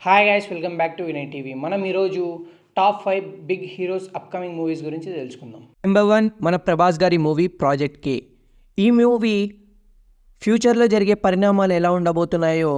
Hi guys, welcome back to Vinay TV. మనం ఈరోజు top 5 big heroes upcoming movies గురించి తెలుసుకుందాం. నెంబర్ 1 మన ప్రభాస్ గారి మూవీ ప్రాజెక్ట్ కే. ఈ మూవీ ఫ్యూచర్లో జరిగే పరిణామాలు ఎలా ఉండబోతున్నాయో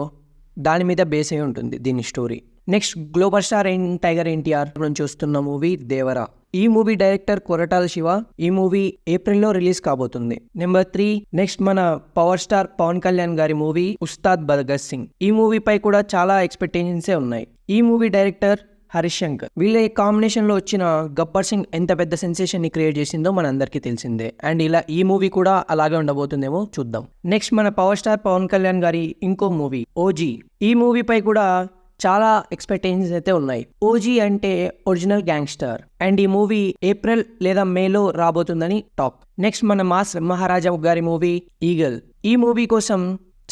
దాని మీద బేస్ అయి ఉంటుంది దీని story. Next global star tiger NTR నుంచి వస్తున్న మూవీ దేవరా. ఈ మూవీ డైరెక్టర్ కొరటాల శివ. ఈ మూవీ ఏప్రిల్లో రిలీజ్ కాబోతుంది. నెంబర్ 3 నెక్స్ట్ మన పవర్ స్టార్ పవన్ కళ్యాణ్ గారి మూవీ ఉస్తాద్ భగత్ సింగ్. ఈ మూవీపై కూడా చాలా ఎక్స్పెక్టేషన్సే ఉన్నాయి. ఈ మూవీ డైరెక్టర్ హరీష్ శంకర్. వీళ్ళ కాంబినేషన్ లో వచ్చిన గబ్బర్ సింగ్ ఎంత పెద్ద సెన్సేషన్ ని క్రియేట్ చేసిందో మన అందరికీ తెలిసిందే. అండ్ ఇలా ఈ మూవీ కూడా అలాగే ఉండబోతుందేమో చూద్దాం. నెక్స్ట్ మన పవర్ స్టార్ పవన్ కళ్యాణ్ గారి ఇంకో మూవీ ఓజీ. ఈ మూవీపై కూడా చాలా ఎక్స్పెక్టేషన్స్ అయితే ఉన్నాయి. ఓజీ అంటే ఒరిజినల్ గ్యాంగ్స్టర్. అండ్ ఈ మూవీ ఏప్రిల్ లేదా మేలో రాబోతుందని టాక్. నెక్స్ట్ మన మాస్ మహారాజా గారి మూవీ ఈగల్. ఈ మూవీ కోసం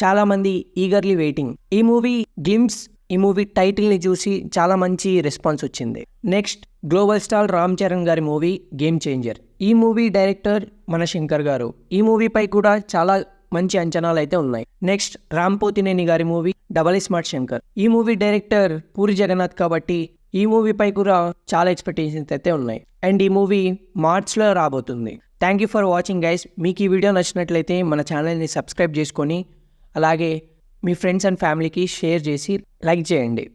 చాలా మంది ఈగర్లీ వెయిటింగ్. ఈ మూవీ గ్లిమ్స్, ఈ మూవీ టైటిల్ ని చూసి చాలా మంచి రెస్పాన్స్ వచ్చింది. Next global star Ram Charan గారి మూవీ గేమ్ చేంజర్. ఈ మూవీ డైరెక్టర్ మన శంకర్ గారు. ఈ మూవీపై కూడా చాలా మంచి అంచనాలు అయితే ఉన్నాయి. నెక్స్ట్ రామ్ పోతినేని గారి మూవీ డబల్ స్మార్ట్ శంకర్. ఈ మూవీ డైరెక్టర్ పూరి జగన్నాథ్ కాబట్టి ఈ మూవీపై కూడా చాలా ఎక్స్పెక్టేషన్స్ అయితే ఉన్నాయి. అండ్ ఈ మూవీ మార్చ్లో రాబోతుంది. Thank you for watching guys. మీకు ఈ వీడియో నచ్చినట్లయితే మన ఛానల్ని సబ్స్క్రైబ్ చేసుకొని అలాగే మీ ఫ్రెండ్స్ అండ్ ఫ్యామిలీకి షేర్ చేసి లైక్ చేయండి.